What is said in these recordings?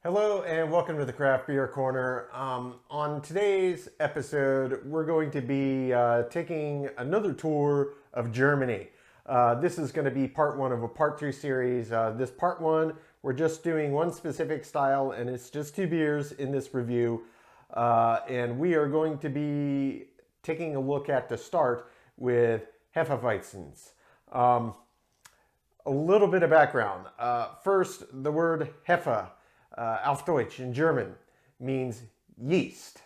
Hello and welcome to the Craft Beer Corner. On today's episode, we're going to be taking another tour of Germany. This is going to be part one of a part two series. This part one, we're just doing one specific style and it's just two beers in this review. And we are going to be taking a look at the start with Hefeweizens. A little bit of background. First, the word Hefe. Auf Deutsch in German means yeast.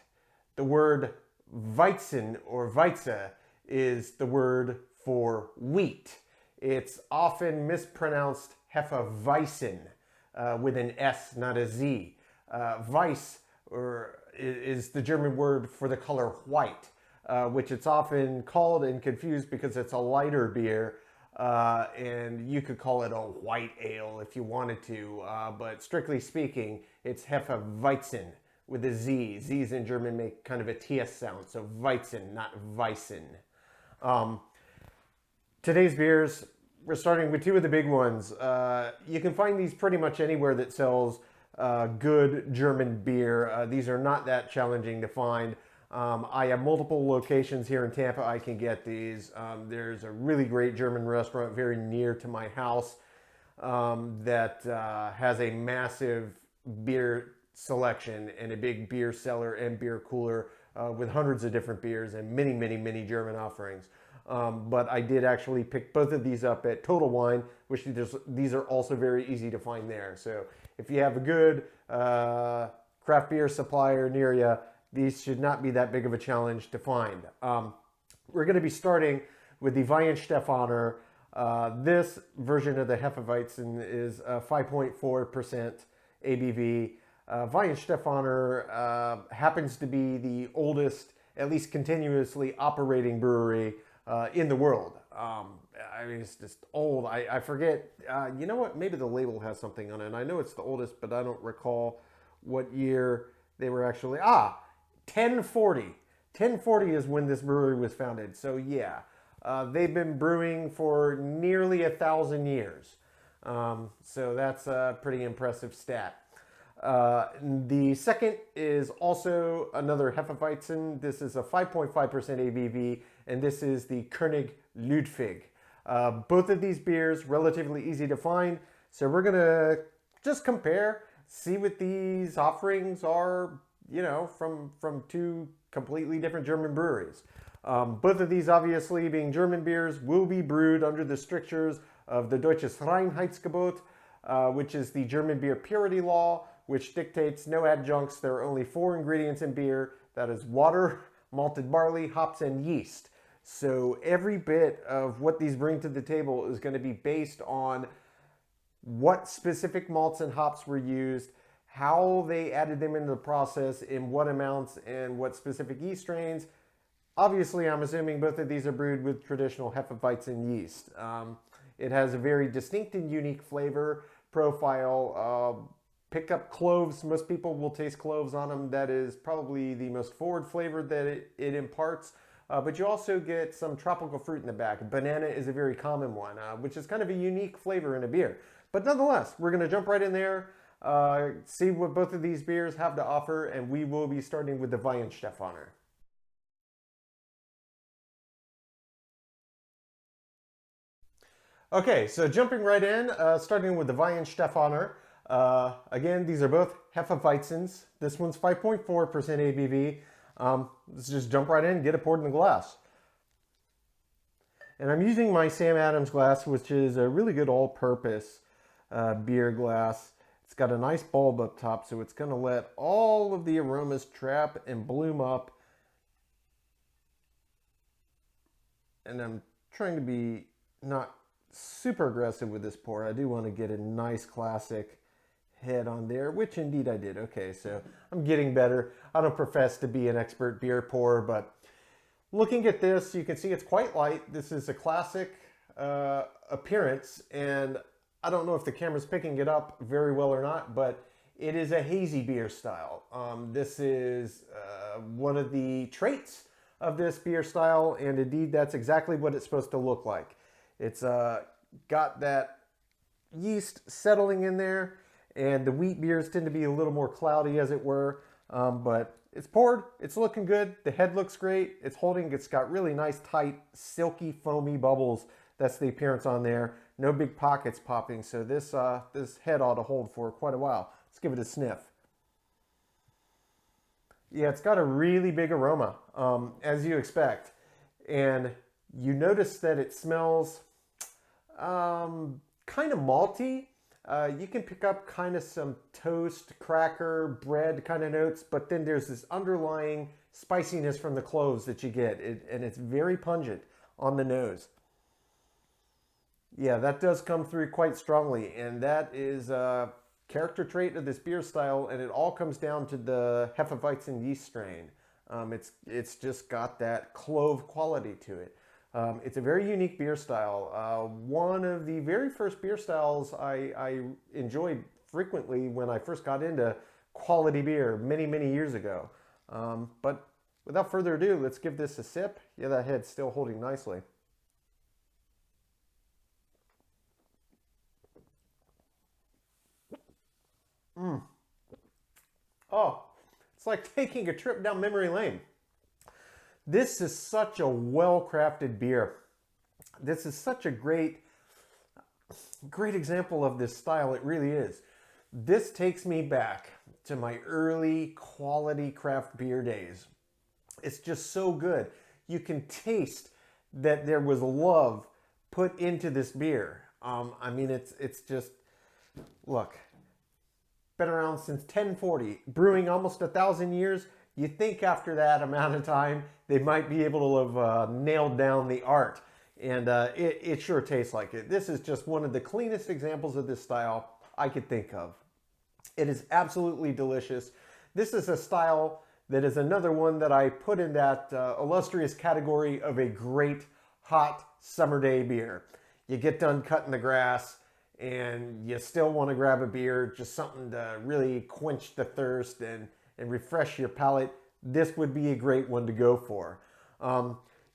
The word Weizen or Weize is the word for wheat. It's often mispronounced Hefeweizen with an S, not a Z. Weiß is the German word for the color white, which it's often called and confused because it's a lighter beer. And you could call it a white ale if you wanted to, but strictly speaking, it's Hefeweizen with a Z. Z's in German make kind of a TS sound, so Weizen, not Weissen. Today's beers, we're starting with two of the big ones. You can find these pretty much anywhere that sells good German beer. These are not that challenging to find. I have multiple locations here in Tampa I can get these. There's a really great German restaurant very near to my house that has a massive beer selection and a big beer cellar and beer cooler with hundreds of different beers and many German offerings. But I did actually pick both of these up at Total Wine, which these are also very easy to find there. So if you have a good craft beer supplier near you, these should not be that big of a challenge to find. We're going to be starting with the Weihenstephaner. This version of the Hefeweizen is 5.4% ABV. Weihenstephaner happens to be the oldest, at least continuously operating brewery in the world. I mean, it's just old. I forget. You know what? Maybe the label has something on it. I know it's the oldest, but I don't recall what year they were actually... 1040. 1040 is when this brewery was founded. So yeah, they've been brewing for nearly 1,000 years. So that's a pretty impressive stat. The second is also another Hefeweizen. This is a 5.5% ABV, and this is the König Ludwig. Both of these beers, relatively easy to find. So we're gonna just compare, see what these offerings are, you know, from two completely different German breweries. Both of these, obviously, being German beers, will be brewed under the strictures of the Deutsches Reinheitsgebot, which is the German beer purity law, which dictates no adjuncts. There are only 4 ingredients in beer. That is water, malted barley, hops, and yeast. So every bit of what these bring to the table is going to be based on what specific malts and hops were used, how they added them into the process, in what amounts, and what specific yeast strains. Obviously, I'm assuming both of these are brewed with traditional Hefeweizen yeast. It has a very distinct and unique flavor profile. Pick up cloves. Most people will taste cloves on them. That is probably the most forward flavor that it imparts. But you also get some tropical fruit in the back. Banana is a very common one, which is kind of a unique flavor in a beer. But nonetheless, we're going to jump right in there. See what both of these beers have to offer, and we will be starting with the Weihenstephaner. Okay, so jumping right in, starting with the Weihenstephaner. Again, these are both Hefeweizens. This one's 5.4% ABV. Let's just jump right in and get it poured in the glass. And I'm using my Sam Adams glass, which is a really good all-purpose beer glass. It's got a nice bulb up top, so it's going to let all of the aromas trap and bloom up. And I'm trying to be not super aggressive with this pour. I do want to get a nice classic head on there, which indeed I did. Okay, so I'm getting better. I don't profess to be an expert beer pourer, but looking at this, you can see it's quite light. This is a classic appearance, and I don't know if the camera's picking it up very well or not, but it is a hazy beer style. This is one of the traits of this beer style, and indeed that's exactly what it's supposed to look like. It's got that yeast settling in there, and the wheat beers tend to be a little more cloudy, as it were. But it's poured, it's looking good. The head looks great. It's holding, it's got really nice, tight, silky, foamy bubbles. That's the appearance on there. No big pockets popping, so this head ought to hold for quite a while. Let's give it a sniff. Yeah, it's got a really big aroma, as you expect. And you notice that it smells kind of malty. You can pick up kind of some toast, cracker, bread kind of notes, but then there's this underlying spiciness from the cloves that you get, and it's very pungent on the nose. Yeah, that does come through quite strongly, and that is a character trait of this beer style, and it all comes down to the Hefeweizen yeast strain. It's just got that clove quality to it. It's a very unique beer style. One of the very first beer styles I enjoyed frequently when I first got into quality beer many, many years ago. But without further ado, let's give this a sip. Yeah, that head's still holding nicely. Oh, it's like taking a trip down memory lane. This is such a well-crafted beer. This is such a great example of this style. It really is. This takes me back to my early quality craft beer days. It's just so good. You can taste that there was love put into this beer. I mean, it's just, look, been around since 1040, brewing almost 1,000 years. You think after that amount of time, they might be able to have nailed down the art. And it sure tastes like it. This is just one of the cleanest examples of this style I could think of. It is absolutely delicious. This is a style that is another one that I put in that illustrious category of a great hot summer day beer. You get done cutting the grass, and you still want to grab a beer, just something to really quench the thirst and refresh your palate. This would be a great one to go for.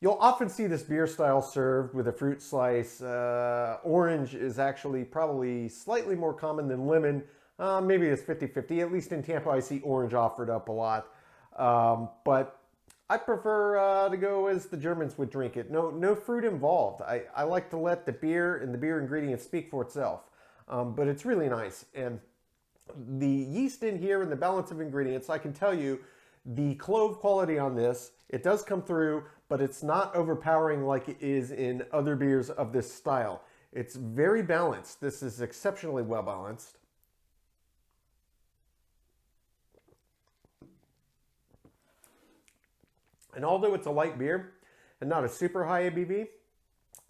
You'll often see this beer style served with a fruit slice. Orange is actually probably slightly more common than lemon. Maybe it's 50-50. At least in Tampa, I see orange offered up a lot. But I prefer to go as the Germans would drink it. No fruit involved. I like to let the beer and the beer ingredients speak for itself. But it's really nice. And the yeast in here and the balance of ingredients, I can tell you the clove quality on this, it does come through, but it's not overpowering like it is in other beers of this style. It's very balanced. This is exceptionally well balanced. And although it's a light beer and not a super high ABV,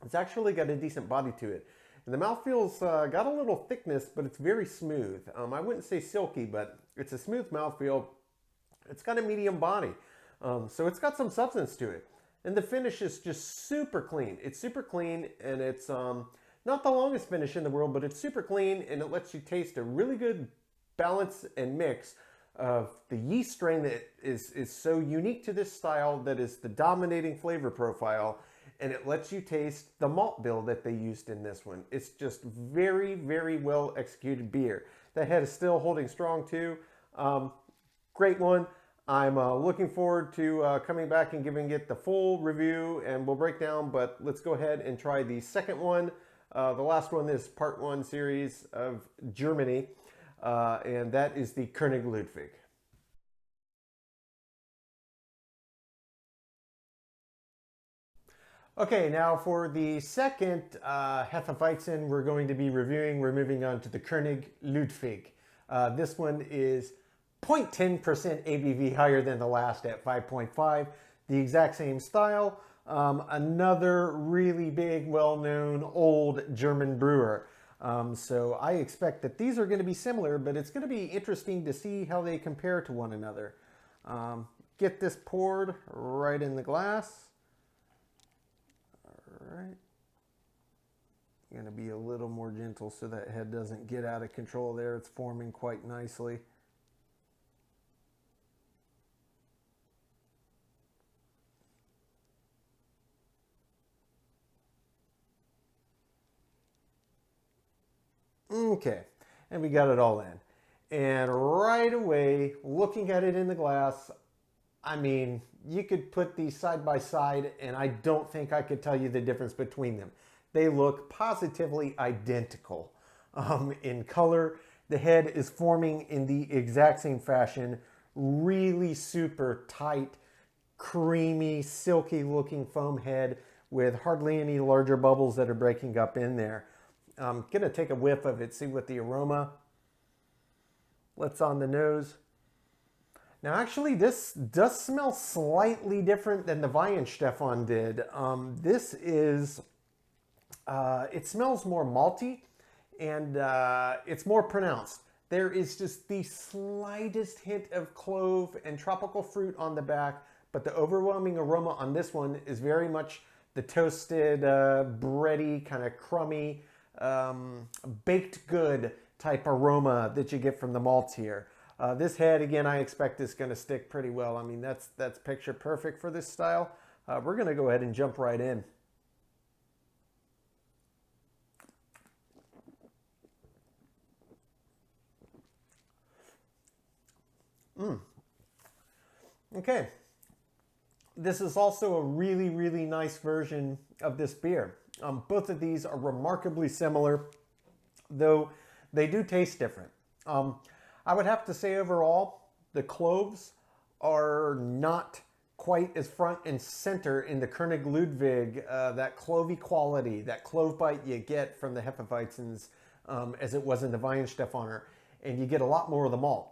it's actually got a decent body to it. And the mouthfeel's got a little thickness, but it's very smooth. I wouldn't say silky, but it's a smooth mouthfeel. It's got a medium body, so it's got some substance to it. And the finish is just super clean. It's super clean, and it's not the longest finish in the world, but it's super clean, and it lets you taste a really good balance and mix of the yeast strain that is so unique to this style, that is the dominating flavor profile, and it lets you taste the malt bill that they used in this one. It's just very, very well executed beer. The head is still holding strong too. Great one. I'm looking forward to coming back and giving it the full review, and we'll break down, but let's go ahead and try the second one. The last one is part one series of Germany. And that is the König Ludwig. Okay, now for the second Hefeweizen we're going to be reviewing, we're moving on to the König Ludwig. This one is 0.10% ABV higher than the last at 5.5. The exact same style. Another really big, well-known old German brewer. So I expect that these are going to be similar, but it's going to be interesting to see how they compare to one another. Get this poured right in the glass. All right. Going to be a little more gentle so that head doesn't get out of control there. It's forming quite nicely. Okay, and we got it all in. And right away, looking at it in the glass, I mean, you could put these side by side and I don't think I could tell you the difference between them. They look positively identical in color. The head is forming in the exact same fashion, really super tight, creamy, silky looking foam head with hardly any larger bubbles that are breaking up in there. I'm gonna take a whiff of it, see what the aroma lets on the nose. Now actually this does smell slightly different than the Weihenstephaner did. This is, it smells more malty and it's more pronounced. There is just the slightest hint of clove and tropical fruit on the back, but the overwhelming aroma on this one is very much the toasted, bready, kind of crummy, baked good type aroma that you get from the malts here. This head, again, I expect is going to stick pretty well. I mean, that's picture perfect for this style. We're going to go ahead and jump right in. Okay. This is also a really, really nice version of this beer. Both of these are remarkably similar, though they do taste different. I would have to say overall, the cloves are not quite as front and center in the König Ludwig, that clovey quality, that clove bite you get from the Hefeweizens as it was in the Weihenstephaner, and you get a lot more of the malt.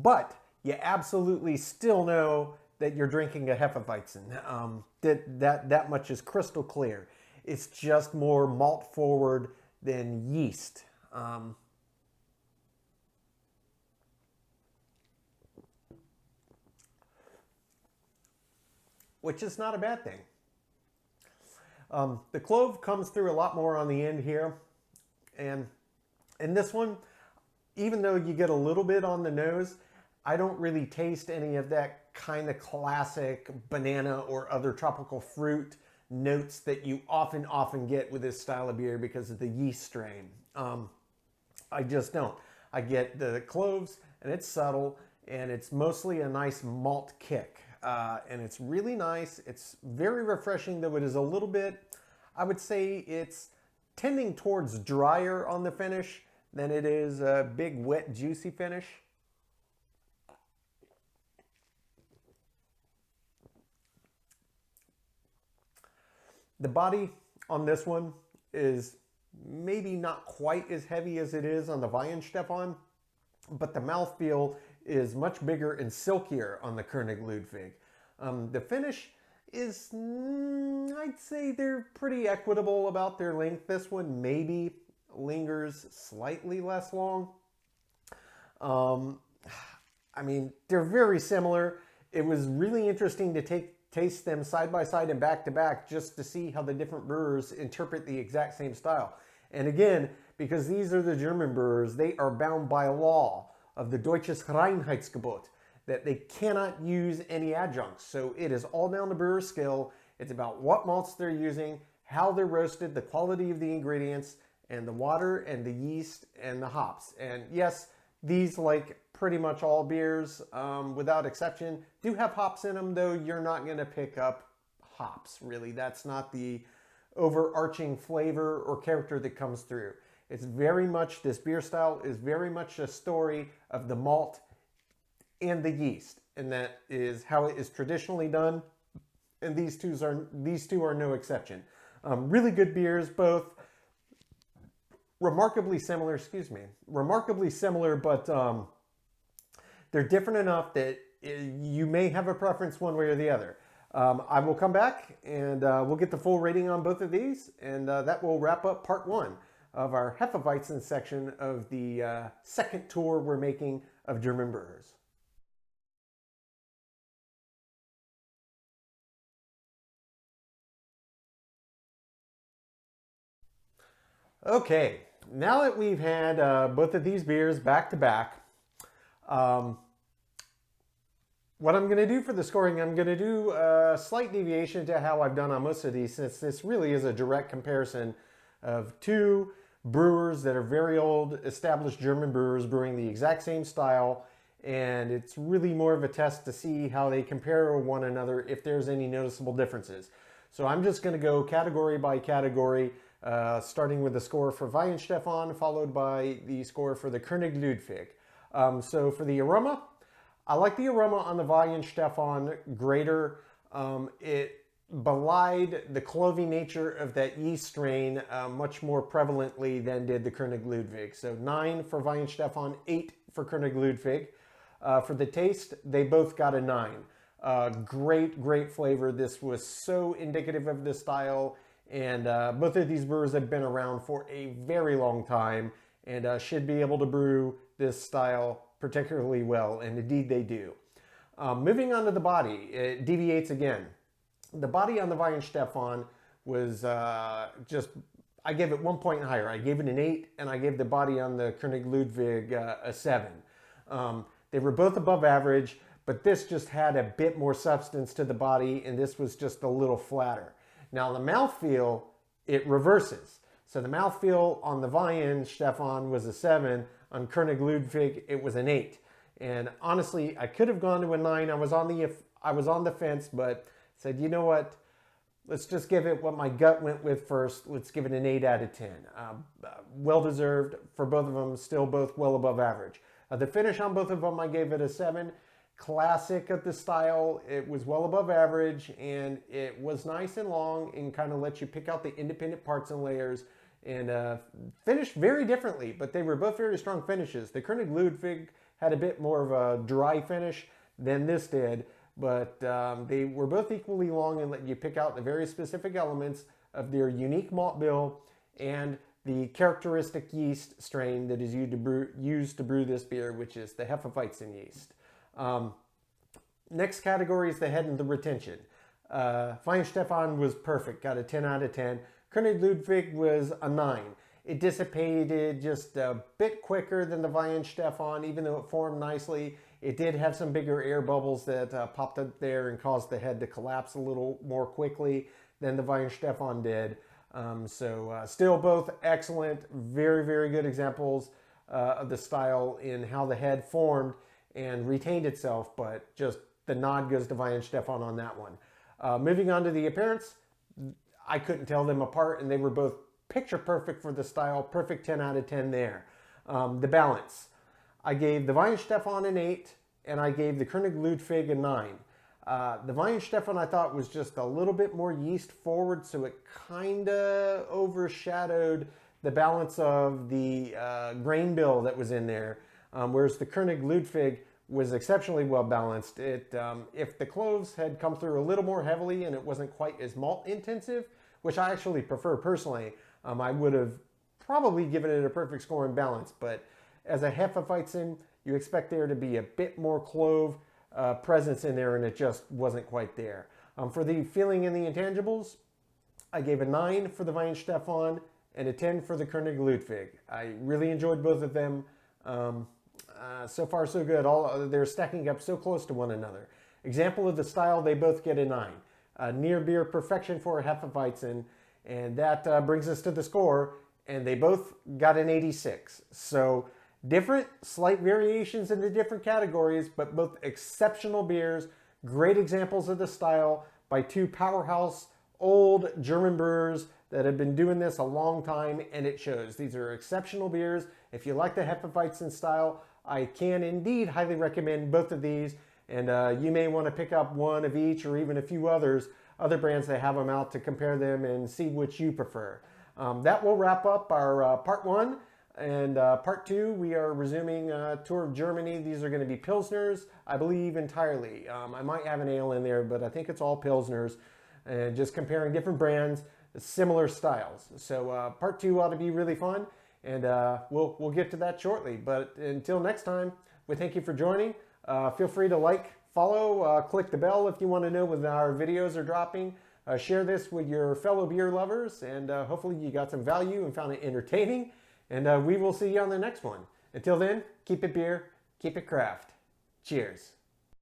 But you absolutely still know that you're drinking a Hefeweizen. That much is crystal clear. It's just more malt forward than yeast. Which is not a bad thing. The clove comes through a lot more on the end here. And in this one, even though you get a little bit on the nose, I don't really taste any of that kind of classic banana or other tropical fruit notes that you often get with this style of beer because of the yeast strain. I just don't. I get the cloves, and it's subtle, and it's mostly a nice malt kick. And it's really nice. It's very refreshing, though it is a little bit, I would say it's tending towards drier on the finish than it is a big, wet, juicy finish. The body on this one is maybe not quite as heavy as it is on the Weihenstephaner, but the mouthfeel is much bigger and silkier on the König Ludwig. The finish is, I'd say they're pretty equitable about their length. This one maybe lingers slightly less long. I mean, they're very similar. It was really interesting to taste them side by side and back to back just to see how the different brewers interpret the exact same style. And again, because these are the German brewers, they are bound by law of the Deutsches Reinheitsgebot that they cannot use any adjuncts. So it is all down to brewer skill. It's about what malts they're using, how they're roasted, the quality of the ingredients, and the water and the yeast and the hops. And yes, these, like pretty much all beers, without exception, do have hops in them, though you're not going to pick up hops, really. That's not the overarching flavor or character that comes through. It's very much, this beer style is very much a story of the malt and the yeast, and that is how it is traditionally done, and these two are no exception. Really good beers, both remarkably similar, but they're different enough that you may have a preference one way or the other. I will come back and we'll get the full rating on both of these, and that will wrap up part one of our Hefeweizen section of the second tour we're making of German brewers. Okay, now that we've had both of these beers back to back, what I'm going to do for the scoring, I'm going to do a slight deviation to how I've done on most of these, since this really is a direct comparison of two brewers that are very old, established German brewers brewing the exact same style, and it's really more of a test to see how they compare one another, if there's any noticeable differences. So I'm just going to go category by category, starting with the score for Weihenstephaner, followed by the score for the König Ludwig. So for the aroma, I like the aroma on the Weihenstephaner greater. It belied the clovey nature of that yeast strain much more prevalently than did the König Ludwig. So 9 for Weihenstephaner, 8 for König Ludwig. For the taste, they both got a 9. Great flavor. This was so indicative of this style, and both of these brewers have been around for a very long time and should be able to brew this style particularly well, and indeed they do. Moving on to the body, it deviates again. The body on the Weihenstephaner was I gave it 1 point higher. I gave it an 8, and I gave the body on the König Ludwig a 7. They were both above average, but this just had a bit more substance to the body, and this was just a little flatter. Now the mouthfeel, it reverses. So the mouthfeel on the Weihenstephaner was a 7. On König Ludwig, it was an 8. And honestly, I could have gone to a 9. I was on the fence, but said, you know what? Let's just give it what my gut went with first. Let's give it an 8 out of 10. Well-deserved for both of them, still both well above average. The finish on both of them, I gave it a 7. Classic of the style. It was well above average, and it was nice and long and kind of let you pick out the independent parts and layers, and finished very differently, but they were both very strong finishes. The König Ludwig had a bit more of a dry finish than this did, but they were both equally long and let you pick out the very specific elements of their unique malt bill and the characteristic yeast strain that is used to brew this beer, which is the Hefeweizens yeast. Next category is the head and the retention. Weihenstephaner was perfect, got a 10 out of 10. König Ludwig was a 9. It dissipated just a bit quicker than the Weihenstephaner, even though it formed nicely. It did have some bigger air bubbles that popped up there and caused the head to collapse a little more quickly than the Weihenstephaner did. Still both excellent, very good examples of the style in how the head formed and retained itself, but just the nod goes to Weihenstephaner on that one. Moving on to the appearance, I couldn't tell them apart, and they were both picture perfect for the style. Perfect 10 out of 10 there. The balance, I gave the Weihenstephaner an 8, and I gave the König Ludwig a 9. The Weihenstephaner I thought was just a little bit more yeast forward, so it kind of overshadowed the balance of the grain bill that was in there, whereas the König Ludwig was exceptionally well balanced. If the cloves had come through a little more heavily and it wasn't quite as malt intensive, which I actually prefer personally, I would have probably given it a perfect score in balance. But as a Hefeweizen, you expect there to be a bit more clove presence in there, and it just wasn't quite there. For the feeling and the intangibles, I gave a 9 for the Weihenstephaner and a 10 for the König Ludwig. I really enjoyed both of them. So far, so good. They're stacking up so close to one another. Example of the style, they both get a 9. Near beer perfection for a Hefeweizen, and that brings us to the score, and they both got an 86. So different, slight variations in the different categories, but both exceptional beers, great examples of the style by two powerhouse old German brewers that have been doing this a long time, and it shows. These are exceptional beers. If you like the Hefeweizen style, I can indeed highly recommend both of these, and you may want to pick up one of each or even a few other brands that have them out to compare them and see which you prefer. That will wrap up our part 1, and part 2, we are resuming a tour of Germany. These are going to be Pilsners, I believe, entirely. I might have an ale in there, but I think it's all Pilsners, and just comparing different brands, similar styles. So part 2 ought to be really fun, and we'll get to that shortly. But until next time, we thank you for joining. Feel free to like, follow, click the bell if you want to know when our videos are dropping. Share this with your fellow beer lovers, and hopefully you got some value and found it entertaining. And we will see you on the next one. Until then, keep it beer, keep it craft. Cheers.